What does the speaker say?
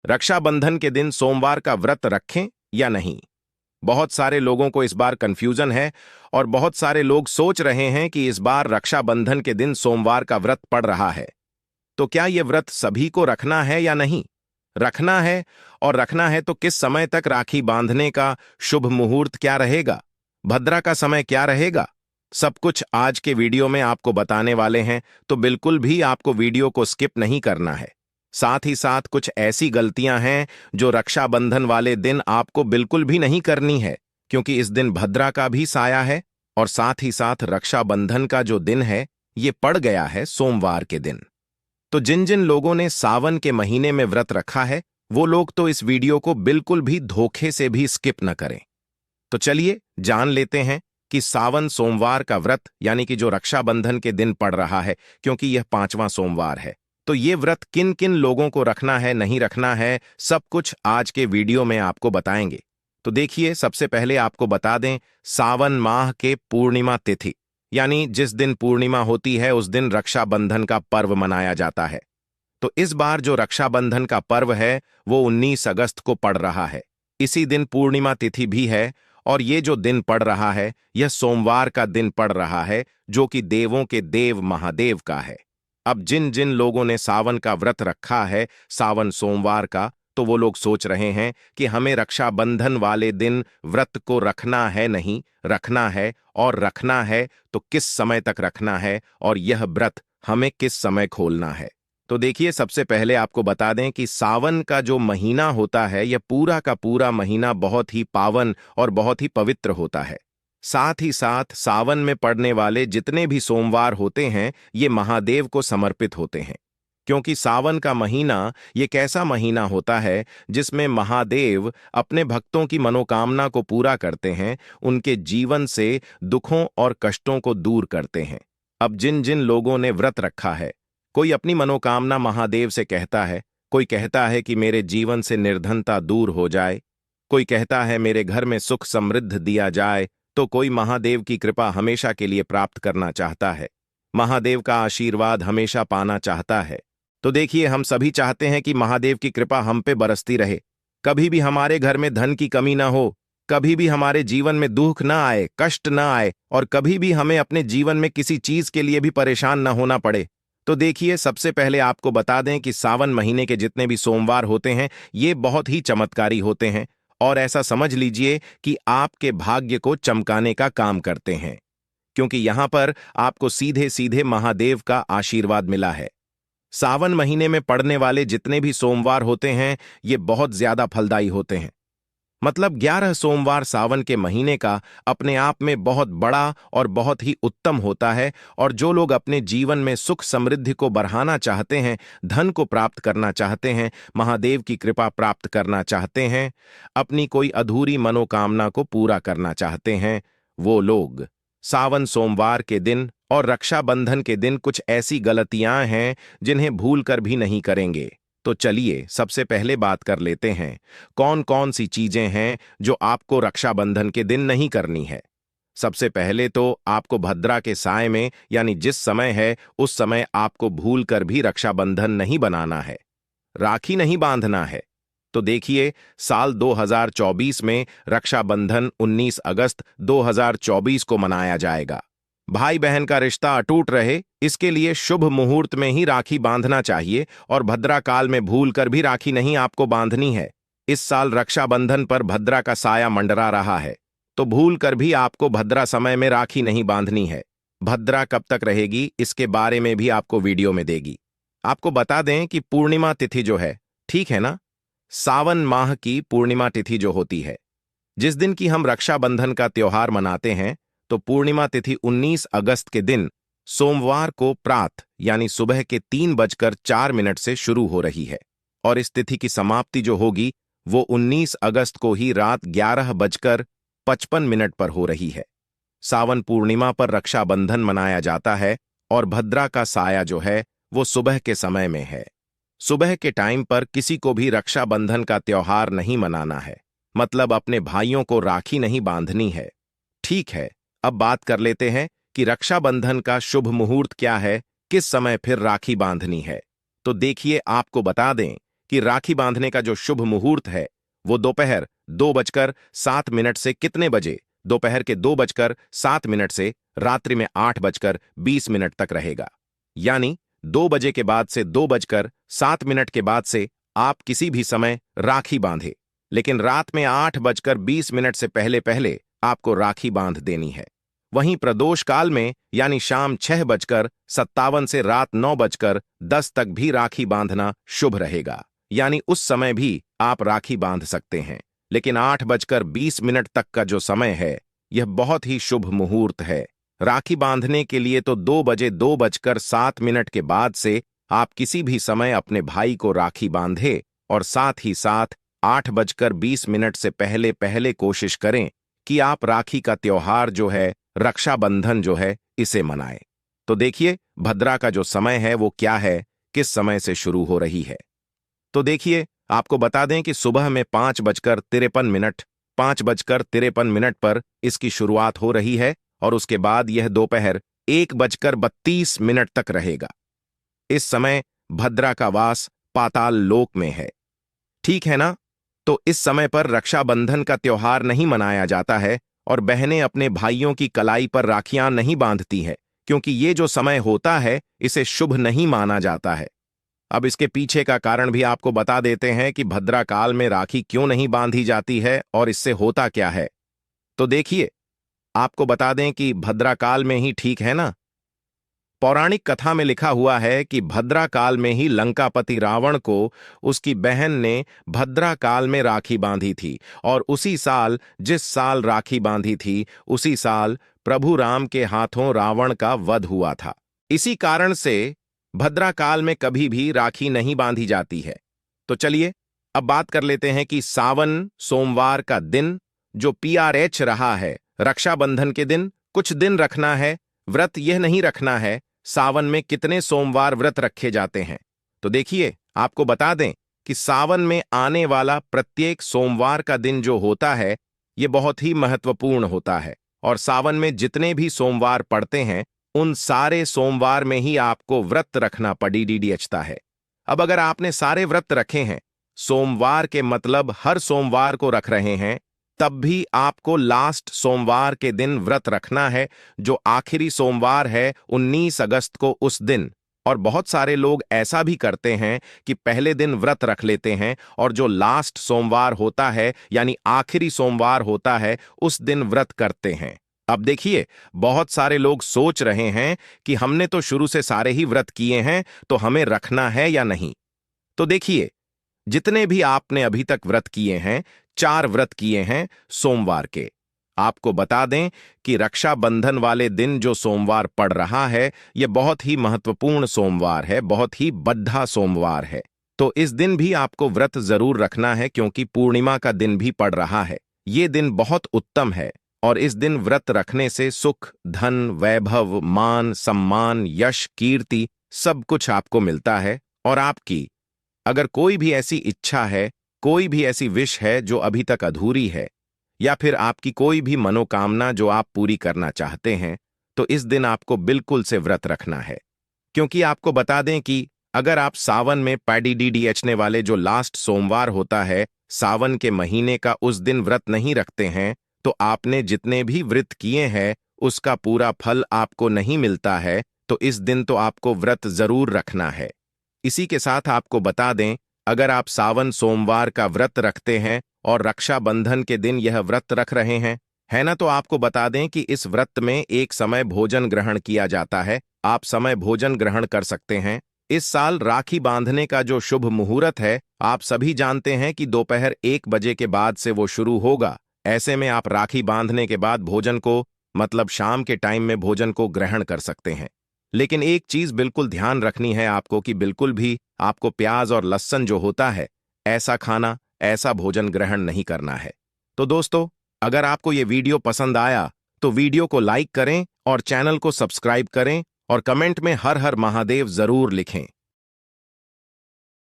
रक्षाबंधन के दिन सोमवार का व्रत रखें या नहीं। बहुत सारे लोगों को इस बार कंफ्यूजन है और बहुत सारे लोग सोच रहे हैं कि इस बार रक्षाबंधन के दिन सोमवार का व्रत पड़ रहा है, तो क्या यह व्रत सभी को रखना है या नहीं। रखना है, और रखना है तो किस समय तक राखी बांधने का शुभ मुहूर्त क्या रहेगा, भद्रा का समय क्या रहेगा, सब कुछ आज के वीडियो में आपको बताने वाले हैं। तो बिल्कुल भी आपको वीडियो को स्किप नहीं करना है। साथ ही साथ कुछ ऐसी गलतियां हैं जो रक्षाबंधन वाले दिन आपको बिल्कुल भी नहीं करनी है, क्योंकि इस दिन भद्रा का भी साया है और साथ ही साथ रक्षाबंधन का जो दिन है ये पड़ गया है सोमवार के दिन। तो जिन जिन लोगों ने सावन के महीने में व्रत रखा है वो लोग तो इस वीडियो को बिल्कुल भी धोखे से भी स्किप न करें। तो चलिए जान लेते हैं कि सावन सोमवार का व्रत यानी कि जो रक्षाबंधन के दिन पड़ रहा है, क्योंकि यह 5वां सोमवार है, तो ये व्रत किन किन लोगों को रखना है नहीं रखना है सब कुछ आज के वीडियो में आपको बताएंगे। तो देखिए, सबसे पहले आपको बता दें, सावन माह के पूर्णिमा तिथि यानी जिस दिन पूर्णिमा होती है उस दिन रक्षाबंधन का पर्व मनाया जाता है। तो इस बार जो रक्षाबंधन का पर्व है वो 19 अगस्त को पड़ रहा है। इसी दिन पूर्णिमा तिथि भी है और ये जो दिन पड़ रहा है यह सोमवार का दिन पड़ रहा है, जो कि देवों के देव महादेव का है। अब जिन जिन लोगों ने सावन का व्रत रखा है सावन सोमवार का, तो वो लोग सोच रहे हैं कि हमें रक्षाबंधन वाले दिन व्रत को रखना है नहीं रखना है, और रखना है तो किस समय तक रखना है और यह व्रत हमें किस समय खोलना है। तो देखिए, सबसे पहले आपको बता दें कि सावन का जो महीना होता है यह पूरा का पूरा महीना बहुत ही पावन और बहुत ही पवित्र होता है। साथ ही साथ सावन में पड़ने वाले जितने भी सोमवार होते हैं ये महादेव को समर्पित होते हैं, क्योंकि सावन का महीना ये कैसा महीना होता है जिसमें महादेव अपने भक्तों की मनोकामना को पूरा करते हैं, उनके जीवन से दुखों और कष्टों को दूर करते हैं। अब जिन जिन लोगों ने व्रत रखा है, कोई अपनी मनोकामना महादेव से कहता है, कोई कहता है कि मेरे जीवन से निर्धनता दूर हो जाए, कोई कहता है मेरे घर में सुख समृद्ध दिया जाए, तो कोई महादेव की कृपा हमेशा के लिए प्राप्त करना चाहता है, महादेव का आशीर्वाद हमेशा पाना चाहता है। तो देखिए, हम सभी चाहते हैं कि महादेव की कृपा हम पे बरसती रहे, कभी भी हमारे घर में धन की कमी ना हो, कभी भी हमारे जीवन में दुख ना आए, कष्ट ना आए, और कभी भी हमें अपने जीवन में किसी चीज के लिए भी परेशान ना होना पड़े। तो देखिए, सबसे पहले आपको बता दें कि सावन महीने के जितने भी सोमवार होते हैं ये बहुत ही चमत्कारी होते हैं, और ऐसा समझ लीजिए कि आपके भाग्य को चमकाने का काम करते हैं, क्योंकि यहां पर आपको सीधे सीधे महादेव का आशीर्वाद मिला है। सावन महीने में पड़ने वाले जितने भी सोमवार होते हैं ये बहुत ज्यादा फलदायी होते हैं। मतलब 11 सोमवार सावन के महीने का अपने आप में बहुत बड़ा और बहुत ही उत्तम होता है, और जो लोग अपने जीवन में सुख समृद्धि को बढ़ाना चाहते हैं, धन को प्राप्त करना चाहते हैं, महादेव की कृपा प्राप्त करना चाहते हैं, अपनी कोई अधूरी मनोकामना को पूरा करना चाहते हैं, वो लोग सावन सोमवार के दिन और रक्षाबंधन के दिन कुछ ऐसी गलतियां हैं जिन्हें भूल कर भी नहीं करेंगे। तो चलिए सबसे पहले बात कर लेते हैं कौन कौन सी चीजें हैं जो आपको रक्षाबंधन के दिन नहीं करनी है। सबसे पहले तो आपको भद्रा के साय में यानी जिस समय है उस समय आपको भूल कर भी रक्षाबंधन नहीं बनाना है, राखी नहीं बांधना है। तो देखिए, साल 2024 में रक्षाबंधन 19 अगस्त 2024 को मनाया जाएगा। भाई बहन का रिश्ता अटूट रहे इसके लिए शुभ मुहूर्त में ही राखी बांधना चाहिए, और भद्रा काल में भूल कर भी राखी नहीं आपको बांधनी है। इस साल रक्षाबंधन पर भद्रा का साया मंडरा रहा है, तो भूल कर भी आपको भद्रा समय में राखी नहीं बांधनी है। भद्रा कब तक रहेगी इसके बारे में भी आपको वीडियो में देगी। आपको बता दें कि पूर्णिमा तिथि जो है, ठीक है ना, सावन माह की पूर्णिमा तिथि जो होती है, जिस दिन की हम रक्षाबंधन का त्योहार मनाते हैं, तो पूर्णिमा तिथि 19 अगस्त के दिन सोमवार को प्रातः यानी सुबह के 3:04 से शुरू हो रही है, और इस तिथि की समाप्ति जो होगी वो 19 अगस्त को ही रात 11:55 पर हो रही है। सावन पूर्णिमा पर रक्षाबंधन मनाया जाता है, और भद्रा का साया जो है वो सुबह के समय में है। सुबह के टाइम पर किसी को भी रक्षाबंधन का त्योहार नहीं मनाना है, मतलब अपने भाइयों को राखी नहीं बांधनी है। ठीक है, अब बात कर लेते हैं कि रक्षाबंधन का शुभ मुहूर्त क्या है, किस समय फिर राखी बांधनी है। तो देखिए, आपको बता दें कि राखी बांधने का जो शुभ मुहूर्त है वो दोपहर 2:07 से कितने बजे, दोपहर के 2:07 से रात्रि में 8:20 तक रहेगा। यानी 2 बजे के बाद से 2:07 के बाद से आप किसी भी समय राखी बांधे, लेकिन रात में 8:20 से पहले पहले आपको राखी बांध देनी है। वहीं प्रदोष काल में यानी शाम 6:57 से रात 9:10 तक भी राखी बांधना शुभ रहेगा, यानी उस समय भी आप राखी बांध सकते हैं। लेकिन 8:20 तक का जो समय है यह बहुत ही शुभ मुहूर्त है। राखी बांधने के लिए तो 2:07 के बाद से आप किसी भी समय अपने भाई को राखी बांधे और साथ ही साथ 8:20 से पहले पहले कोशिश करें कि आप राखी का त्योहार जो है, रक्षाबंधन जो है, इसे मनाएं। तो देखिए भद्रा का जो समय है वो क्या है, किस समय से शुरू हो रही है। तो देखिए आपको बता दें कि सुबह में 5:53 पर इसकी शुरुआत हो रही है और उसके बाद यह दोपहर 1:32 तक रहेगा। इस समय भद्रा का वास पाताल लोक में है, ठीक है ना। तो इस समय पर रक्षाबंधन का त्योहार नहीं मनाया जाता है और बहनें अपने भाइयों की कलाई पर राखियां नहीं बांधती हैं, क्योंकि ये जो समय होता है इसे शुभ नहीं माना जाता है। अब इसके पीछे का कारण भी आपको बता देते हैं कि भद्रा काल में राखी क्यों नहीं बांधी जाती है और इससे होता क्या है। तो देखिए आपको बता दें कि भद्रा काल में ही, ठीक है ना। पौराणिक कथा में लिखा हुआ है कि भद्रा काल में ही लंकापति रावण को उसकी बहन ने भद्रा काल में राखी बांधी थी और उसी साल, जिस साल राखी बांधी थी, उसी साल प्रभु राम के हाथों रावण का वध हुआ था। इसी कारण से भद्रा काल में कभी भी राखी नहीं बांधी जाती है। तो चलिए अब बात कर लेते हैं कि सावन सोमवार का दिन जो PRH रहा है, रक्षाबंधन के दिन कुछ दिन रखना है, व्रत यह नहीं रखना है सावन में कितने सोमवार व्रत रखे जाते हैं। तो देखिए आपको बता दें कि सावन में आने वाला प्रत्येक सोमवार का दिन जो होता है यह बहुत ही महत्वपूर्ण होता है और सावन में जितने भी सोमवार पड़ते हैं उन सारे सोमवार में ही आपको व्रत रखना पड़ता है। अब अगर आपने सारे व्रत रखे हैं, सोमवार के मतलब हर सोमवार को रख रहे हैं, तब भी आपको लास्ट सोमवार के दिन व्रत रखना है, जो आखिरी सोमवार है 19 अगस्त को उस दिन। और बहुत सारे लोग ऐसा भी करते हैं कि पहले दिन व्रत रख लेते हैं और जो लास्ट सोमवार होता है यानी आखिरी सोमवार होता है उस दिन व्रत करते हैं। अब देखिए बहुत सारे लोग सोच रहे हैं कि हमने तो शुरू से सारे ही व्रत किए हैं तो हमें रखना है या नहीं। तो देखिए जितने भी आपने अभी तक व्रत किए हैं, 4 व्रत किए हैं सोमवार के। आपको बता दें कि रक्षाबंधन वाले दिन जो सोमवार पड़ रहा है यह बहुत ही महत्वपूर्ण सोमवार है, बहुत ही बड़ा सोमवार है। तो इस दिन भी आपको व्रत जरूर रखना है क्योंकि पूर्णिमा का दिन भी पड़ रहा है। ये दिन बहुत उत्तम है और इस दिन व्रत रखने से सुख, धन, वैभव, मान, सम्मान, यश, कीर्ति सब कुछ आपको मिलता है। और आपकी अगर कोई भी ऐसी इच्छा है, कोई भी ऐसी विश है जो अभी तक अधूरी है, या फिर आपकी कोई भी मनोकामना जो आप पूरी करना चाहते हैं, तो इस दिन आपको बिल्कुल से व्रत रखना है। क्योंकि आपको बता दें कि अगर आप सावन में PDDHने वाले जो लास्ट सोमवार होता है, सावन के महीने का उस दिन व्रत नहीं रखते हैं, तो आपने जितने भी व्रत किए हैं उसका पूरा फल आपको नहीं मिलता है। तो इस दिन तो आपको व्रत जरूर रखना है। इसी के साथ आपको बता दें, अगर आप सावन सोमवार का व्रत रखते हैं और रक्षाबंधन के दिन यह व्रत रख रहे हैं, है ना, तो आपको बता दें कि इस व्रत में एक समय भोजन ग्रहण किया जाता है। आप समय भोजन ग्रहण कर सकते हैं। इस साल राखी बांधने का जो शुभ मुहूर्त है आप सभी जानते हैं कि दोपहर 1 बजे के बाद से वो शुरू होगा। ऐसे में आप राखी बांधने के बाद भोजन को, मतलब शाम के टाइम में भोजन को ग्रहण कर सकते हैं। लेकिन एक चीज बिल्कुल ध्यान रखनी है आपको कि बिल्कुल भी आपको प्याज और लहसुन जो होता है ऐसा खाना, ऐसा भोजन ग्रहण नहीं करना है। तो दोस्तों अगर आपको ये वीडियो पसंद आया तो वीडियो को लाइक करें और चैनल को सब्सक्राइब करें और कमेंट में हर हर महादेव जरूर लिखें।